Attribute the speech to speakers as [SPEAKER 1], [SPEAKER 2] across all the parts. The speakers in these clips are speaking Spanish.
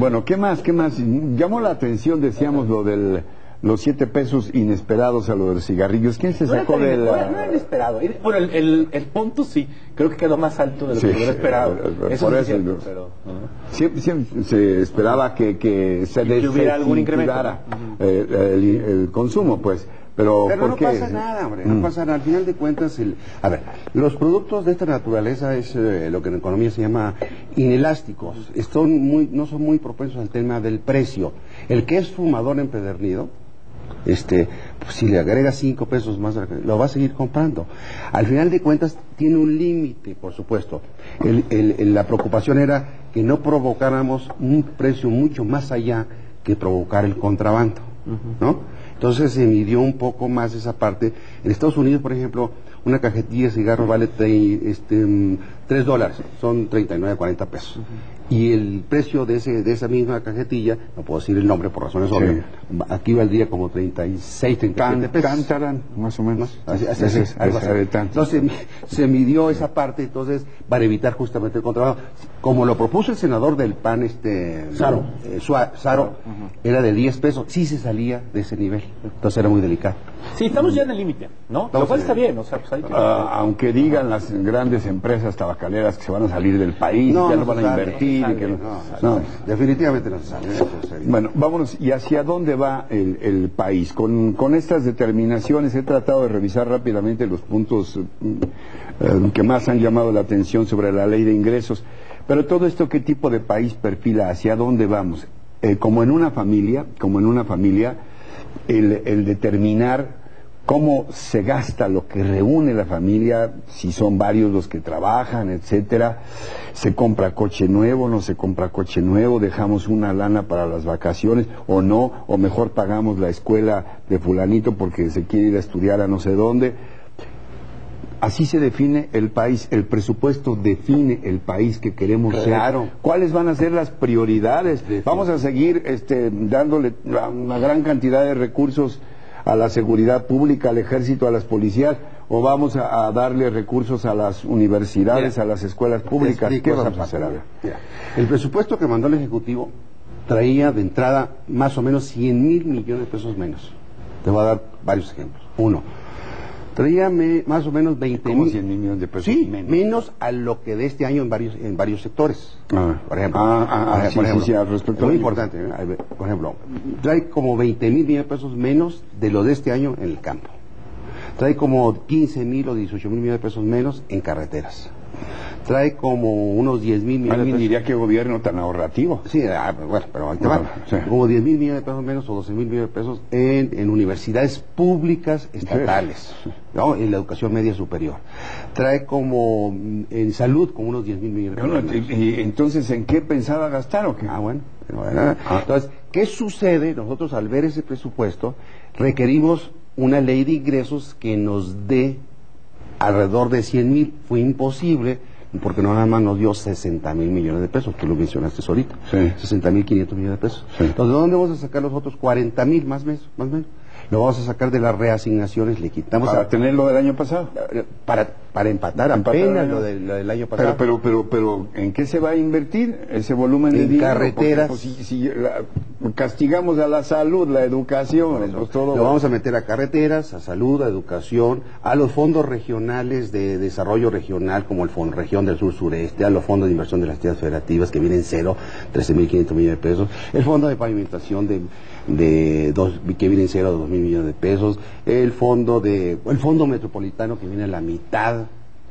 [SPEAKER 1] Bueno, ¿qué más? ¿Qué más? Llamó la atención, decíamos, lo del... Los 7 pesos inesperados a lo de los cigarrillos. ¿Quién se sacó de la...?
[SPEAKER 2] No era inesperado. Bueno, el punto sí, creo que quedó más alto de lo que hubiera esperado. Eso
[SPEAKER 1] por
[SPEAKER 2] es
[SPEAKER 1] eso,
[SPEAKER 2] cierto, pero...
[SPEAKER 1] Siempre se esperaba que
[SPEAKER 2] hubiera algún incremento.
[SPEAKER 1] El consumo, pues. Pero
[SPEAKER 3] no pasa nada, hombre, no pasa nada. Al final de cuentas, a ver, los productos de esta naturaleza es lo que en economía se llama inelásticos. No son muy propensos al tema del precio. El que es fumador empedernido, pues si le agrega 5 pesos más, lo va a seguir comprando. Al final de cuentas, tiene un límite, por supuesto. La preocupación era que no provocáramos un precio mucho más allá que provocar el contrabando, ¿no? Entonces se midió un poco más esa parte. En Estados Unidos, por ejemplo, una cajetilla de cigarro vale $3, son 39, 40 pesos. Y el precio de esa misma cajetilla, no puedo decir el nombre por razones obvias, aquí valdría como 36, 37 pesos.
[SPEAKER 1] Cantarán, más o menos.
[SPEAKER 3] Entonces se midió esa parte, entonces, para evitar justamente el contrabando. Como lo propuso el senador del PAN, Saro, era de 10 pesos, sí se salía de ese nivel. Entonces era muy delicado.
[SPEAKER 2] Sí, estamos ya en el límite, ¿no? Lo cual está bien, o sea, pues hay que...
[SPEAKER 1] aunque digan las grandes empresas tabacaleras que se van a salir del país, ya no van a invertir.
[SPEAKER 3] Definitivamente no se sale.
[SPEAKER 1] Bueno, vámonos. ¿Y hacia dónde va el país? Con estas determinaciones he tratado de revisar rápidamente los puntos que más han llamado la atención sobre la ley de ingresos. Pero todo esto, ¿qué tipo de país perfila? ¿Hacia dónde vamos? Como en una familia, el determinar cómo se gasta lo que reúne la familia, si son varios los que trabajan, etcétera, se compra coche nuevo, no se compra coche nuevo, dejamos una lana para las vacaciones o no, o mejor pagamos la escuela de fulanito porque se quiere ir a estudiar a no sé dónde. Así se define el país, el presupuesto define el país que queremos ser. ¿Cuáles van a ser las prioridades? Vamos a seguir dándole una gran cantidad de recursos a la seguridad pública, al ejército, a las policías, o vamos a darle recursos a las universidades, a las escuelas públicas. ¿Qué vamos a hacer?
[SPEAKER 3] El presupuesto que mandó el Ejecutivo traía de entrada más o menos 100,000 millones de pesos menos. Te voy a dar varios ejemplos. Uno, traía más o menos 20,000.
[SPEAKER 1] 100,000 millones de pesos
[SPEAKER 3] menos a lo que de este año en varios sectores. Por ejemplo,
[SPEAKER 1] al respecto.
[SPEAKER 3] Muy importante. Por ejemplo, trae como 20,000 millones de pesos menos de lo de este año en el campo. Trae como 15,000 o 18,000 millones de pesos menos en carreteras. Trae como unos 10,000 millones de pesos.
[SPEAKER 1] Alguien diría que gobierno tan ahorrativo.
[SPEAKER 3] Sí, bueno, pero ahí te va. Como 10,000 millones de pesos menos o 12,000 millones de pesos en universidades públicas estatales, ¿no? En la educación media superior. Trae como en salud como unos 10,000 millones de pesos menos.
[SPEAKER 1] ¿Y entonces en qué pensaba gastar o qué?
[SPEAKER 3] Entonces, ¿qué sucede? Nosotros al ver ese presupuesto requerimos una ley de ingresos que nos dé alrededor de 100,000. Fue imposible porque no nada más nos dio 60,000 millones de pesos, tú lo mencionaste ahorita, 60,500 millones de pesos. Entonces, ¿de dónde vamos a sacar los otros 40,000 más o menos? Lo vamos a sacar de las reasignaciones, le quitamos...
[SPEAKER 1] ¿Para tener lo del año pasado?
[SPEAKER 3] Para empatar apenas lo del año pasado.
[SPEAKER 1] Pero ¿en qué se va a invertir ese volumen de dinero?
[SPEAKER 3] En carreteras.
[SPEAKER 1] Porque, pues, si castigamos a la salud, la educación, pues todo...
[SPEAKER 3] Lo vamos a meter a carreteras, a salud, a educación, a los fondos regionales de desarrollo regional, como el Fondo Región del Sur-Sureste, a los fondos de inversión de las entidades federativas, que vienen 13,500 millones de pesos, el fondo de pavimentación que viene en 2,000 millones de pesos, el fondo metropolitano que viene a la mitad.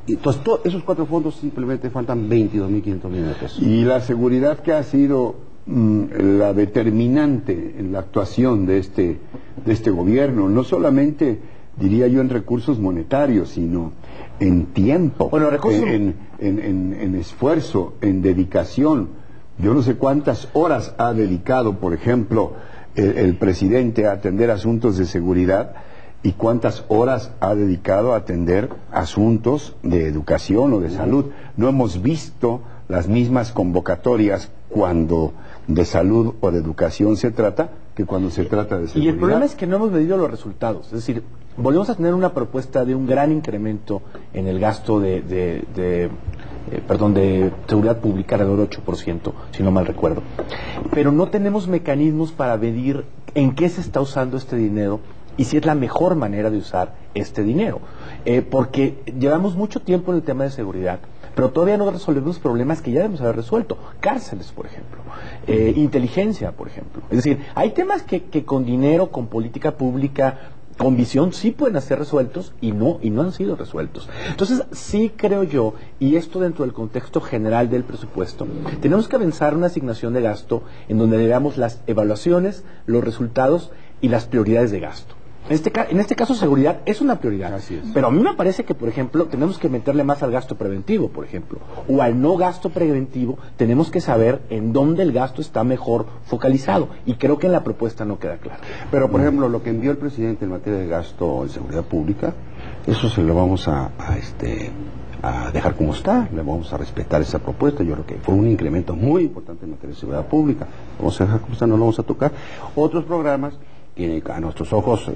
[SPEAKER 3] Entonces, esos 4 fondos simplemente faltan 22,500 millones de pesos.
[SPEAKER 1] Y la seguridad, que ha sido la determinante en la actuación de este gobierno, no solamente, diría yo, en recursos monetarios, sino en tiempo, en esfuerzo, en dedicación. Yo no sé cuántas horas ha dedicado, por ejemplo, el presidente a atender asuntos de seguridad y cuántas horas ha dedicado a atender asuntos de educación o de salud. No hemos visto las mismas convocatorias cuando de salud o de educación se trata que cuando se trata de seguridad.
[SPEAKER 2] Y el problema es que no hemos medido los resultados. Es decir, volvemos a tener una propuesta de un gran incremento en el gasto de de seguridad pública, alrededor del 8%, si no mal recuerdo. Pero no tenemos mecanismos para medir en qué se está usando este dinero y si es la mejor manera de usar este dinero. Porque llevamos mucho tiempo en el tema de seguridad, pero todavía no resolvemos problemas que ya debemos haber resuelto. Cárceles, por ejemplo. Inteligencia, por ejemplo. Es decir, hay temas que con dinero, con política pública, con visión, sí pueden ser resueltos y no han sido resueltos. Entonces, sí creo yo, y esto dentro del contexto general del presupuesto, tenemos que avanzar una asignación de gasto en donde le damos las evaluaciones, los resultados y las prioridades de gasto. En este caso, seguridad es una prioridad.
[SPEAKER 3] Así es.
[SPEAKER 2] Pero a mí me parece que, por ejemplo, tenemos que meterle más al gasto preventivo, por ejemplo. O al no gasto preventivo, tenemos que saber en dónde el gasto está mejor focalizado. Y creo que en la propuesta no queda claro.
[SPEAKER 3] Pero, por ejemplo, lo que envió el presidente en materia de gasto en seguridad pública, eso se lo vamos a dejar como está, le vamos a respetar esa propuesta. Yo creo que fue un incremento muy importante en materia de seguridad pública. Vamos a dejar como está, no lo vamos a tocar. Otros programas que a nuestros ojos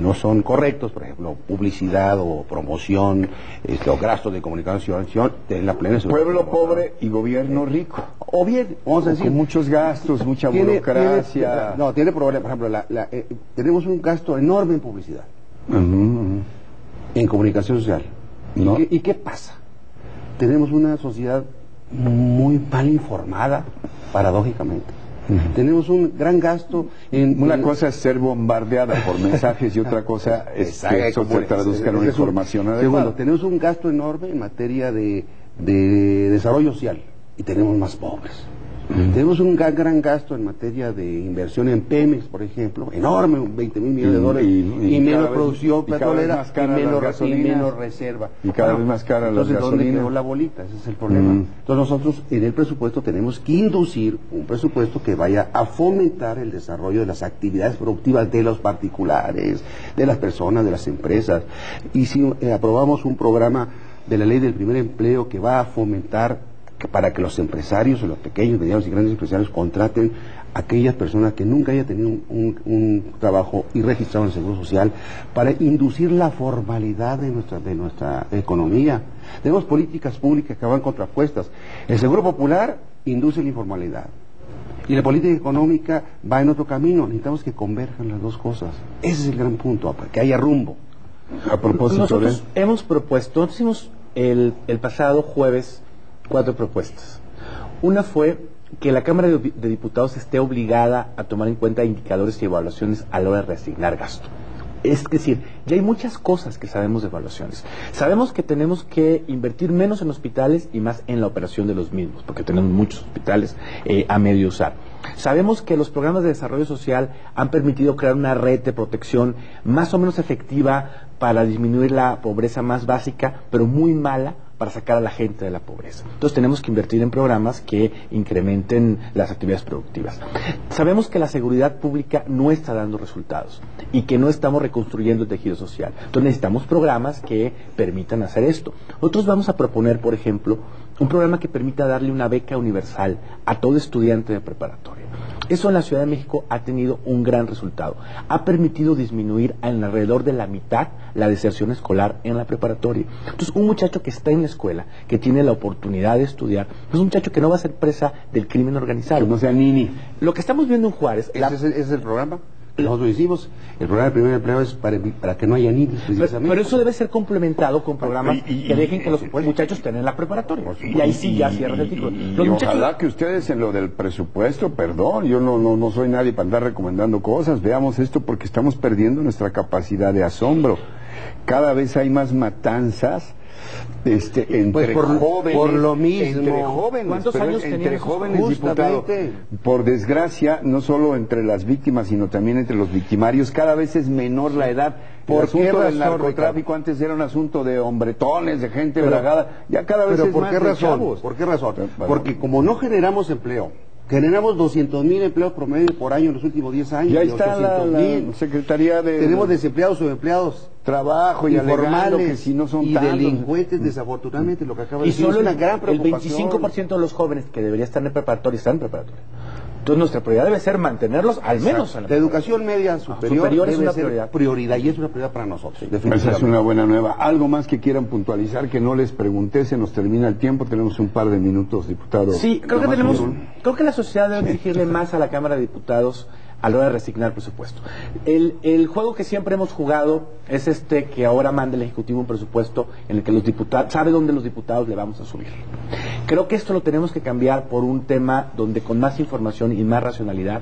[SPEAKER 3] no son correctos, por ejemplo, publicidad o promoción, o gastos de comunicación, de la plena
[SPEAKER 1] pueblo pobre y gobierno rico.
[SPEAKER 3] O bien, vamos a decir,
[SPEAKER 1] con muchos gastos, mucha burocracia.
[SPEAKER 3] Tiene problemas. Por ejemplo, tenemos un gasto enorme en publicidad, en comunicación social.
[SPEAKER 1] ¿No?
[SPEAKER 3] ¿Y qué pasa? Tenemos una sociedad muy mal informada, paradójicamente. Tenemos un gran gasto en...
[SPEAKER 1] Una cosa es ser bombardeada por mensajes y otra cosa es que eso se traduzca en una información adecuada.
[SPEAKER 3] Segundo, tenemos un gasto enorme en materia de desarrollo social y tenemos más pobres. Tenemos un gran gasto en materia de inversión en Pemex, por ejemplo, enorme, 20 mil millones de dólares, y menos producción petrolera, y menos reserva.
[SPEAKER 1] Y cada vez más cara las gasolinas.
[SPEAKER 3] ¿Dónde quedó la bolita? Ese es el problema. Entonces nosotros en el presupuesto tenemos que inducir un presupuesto que vaya a fomentar el desarrollo de las actividades productivas de los particulares, de las personas, de las empresas. Y si aprobamos un programa de la ley del primer empleo que va a fomentar para que los empresarios, o los pequeños, medianos y grandes empresarios contraten a aquellas personas que nunca hayan tenido un trabajo y registrado en el Seguro Social, para inducir la formalidad de nuestra economía. Tenemos políticas públicas que van contrapuestas. El Seguro Popular induce la informalidad y la política económica va en otro camino. Necesitamos que converjan las dos cosas. Ese es el gran punto, para que haya rumbo.
[SPEAKER 1] A propósito,
[SPEAKER 2] nosotros hemos propuesto, hicimos el pasado jueves 4 propuestas. Una fue que la Cámara de Diputados esté obligada a tomar en cuenta indicadores y evaluaciones a la hora de reasignar gasto. Es decir, ya hay muchas cosas que sabemos de evaluaciones. Sabemos que tenemos que invertir menos en hospitales y más en la operación de los mismos, porque tenemos muchos hospitales a medio usar. Sabemos que los programas de desarrollo social han permitido crear una red de protección más o menos efectiva para disminuir la pobreza más básica, pero muy mala para sacar a la gente de la pobreza. Entonces tenemos que invertir en programas que incrementen las actividades productivas. Sabemos que la seguridad pública no está dando resultados y que no estamos reconstruyendo el tejido social. Entonces necesitamos programas que permitan hacer esto. Nosotros vamos a proponer, por ejemplo, un programa que permita darle una beca universal a todo estudiante de preparatoria. Eso en la Ciudad de México ha tenido un gran resultado. Ha permitido disminuir en alrededor de la mitad la deserción escolar en la preparatoria. Entonces, un muchacho que está en la escuela, que tiene la oportunidad de estudiar, es un muchacho que no va a ser presa del crimen organizado.
[SPEAKER 1] Que no sea nini.
[SPEAKER 2] Lo que estamos viendo en Juárez...
[SPEAKER 3] ¿Ese es el programa? Nosotros hicimos, el programa de primer empleo es para que no haya niños, precisamente.
[SPEAKER 2] Pero eso debe ser complementado con programas que dejen que los muchachos estén en la preparatoria. Y ahí sí ya cierra el ciclo.
[SPEAKER 1] Y ojalá que ustedes en lo del presupuesto, perdón, yo no soy nadie para andar recomendando cosas, veamos esto porque estamos perdiendo nuestra capacidad de asombro. Cada vez hay más matanzas entre jóvenes,
[SPEAKER 3] por lo mismo.
[SPEAKER 1] entre jóvenes,
[SPEAKER 2] ¿cuántos años
[SPEAKER 1] entre jóvenes diputados? Por desgracia, no solo entre las víctimas, sino también entre los victimarios, cada vez es menor la edad. El asunto del narcotráfico antes era un asunto de hombretones, de gente bragada, ya cada vez es más de chavos.
[SPEAKER 3] ¿Por qué razón? Porque como no generamos empleo, generamos 200,000 empleos promedio por año en los últimos 10 años.
[SPEAKER 1] Ya está la Secretaría de...
[SPEAKER 3] Tenemos desempleados o empleados.
[SPEAKER 1] Trabajo y alegando que si no son
[SPEAKER 3] y
[SPEAKER 1] tantos.
[SPEAKER 3] delincuentes, desafortunadamente, lo que acaba de
[SPEAKER 2] y
[SPEAKER 3] decir
[SPEAKER 2] solo
[SPEAKER 3] es una gran preocupación.
[SPEAKER 2] El 25% de los jóvenes que debería estar en preparatoria están en preparatoria. Entonces nuestra prioridad debe ser mantenerlos al menos a
[SPEAKER 3] La educación media superior,
[SPEAKER 2] superior es
[SPEAKER 3] debe
[SPEAKER 2] una
[SPEAKER 3] ser prioridad y es una prioridad para nosotros.
[SPEAKER 1] Esa es una buena nueva. ¿Algo más que quieran puntualizar que no les pregunté? Se nos termina el tiempo, tenemos un par de minutos, diputado.
[SPEAKER 2] Sí, creo que
[SPEAKER 1] Tomás.
[SPEAKER 2] creo que la sociedad debe exigirle más a la Cámara de Diputados a la hora de resignar presupuesto. El juego que siempre hemos jugado es que ahora manda el Ejecutivo un presupuesto en el que los diputados, sabe dónde los diputados le vamos a subir. Creo que esto lo tenemos que cambiar por un tema donde con más información y más racionalidad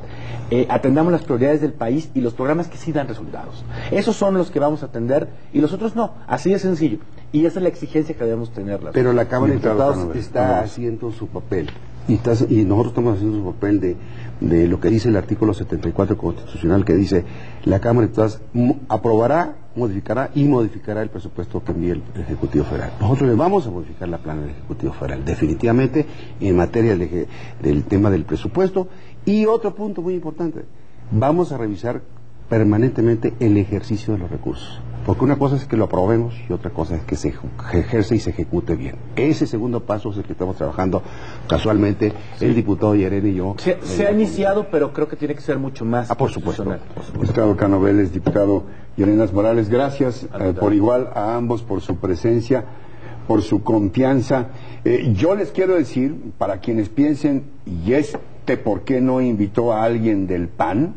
[SPEAKER 2] atendamos las prioridades del país y los programas que sí dan resultados. Esos son los que vamos a atender y los otros no. Así de sencillo. Y esa es la exigencia que debemos tener.
[SPEAKER 3] Pero la Cámara de Diputados
[SPEAKER 1] Diputado,
[SPEAKER 3] está haciendo su papel. Y nosotros estamos haciendo su papel de lo que dice el artículo 74 constitucional, que dice: la Cámara de Diputados aprobará, modificará y modificará el presupuesto que envíe el Ejecutivo Federal. Nosotros le vamos a modificar la plana del Ejecutivo Federal, definitivamente, en materia del tema del presupuesto. Y otro punto muy importante: vamos a revisar permanentemente el ejercicio de los recursos. Porque una cosa es que lo aprobemos y otra cosa es que se ejerce y se ejecute bien. Ese segundo paso es el que estamos trabajando casualmente, el diputado Llerena y yo.
[SPEAKER 2] Se ha iniciado, pero creo que tiene que ser mucho más
[SPEAKER 3] por supuesto.
[SPEAKER 1] Diputado Cano Vélez, diputado Llerenas Morales, gracias por igual a ambos por su presencia, por su confianza. Yo les quiero decir, para quienes piensen, ¿y por qué no invitó a alguien del PAN?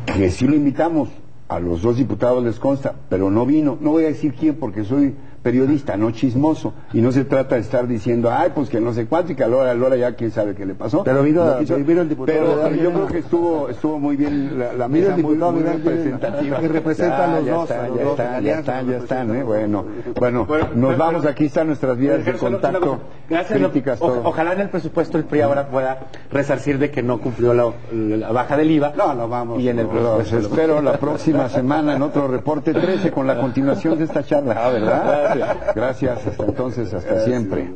[SPEAKER 1] Que sí lo invitamos. A los dos diputados les consta, pero no vino. No voy a decir quién porque soy periodista, no chismoso. Y no se trata de estar diciendo, ay, pues que no sé cuánto y que a Lora ya quién sabe qué le pasó.
[SPEAKER 3] Pero vino el diputado.
[SPEAKER 1] Pero yo creo que estuvo muy bien la mesa, muy representativa.
[SPEAKER 3] Que representa a los dos.
[SPEAKER 1] Ya están. Bueno, nos vamos. Aquí están nuestras vías de contacto.
[SPEAKER 2] Gracias.
[SPEAKER 1] Críticas, todo.
[SPEAKER 2] Ojalá en el presupuesto el PRI ahora pueda resarcir de que no cumplió la baja del IVA.
[SPEAKER 3] No vamos.
[SPEAKER 2] Y en el presupuesto.
[SPEAKER 1] Espero la próxima semana en otro reporte 13 con la continuación de esta charla. ¿Verdad? Gracias. Hasta entonces, hasta siempre.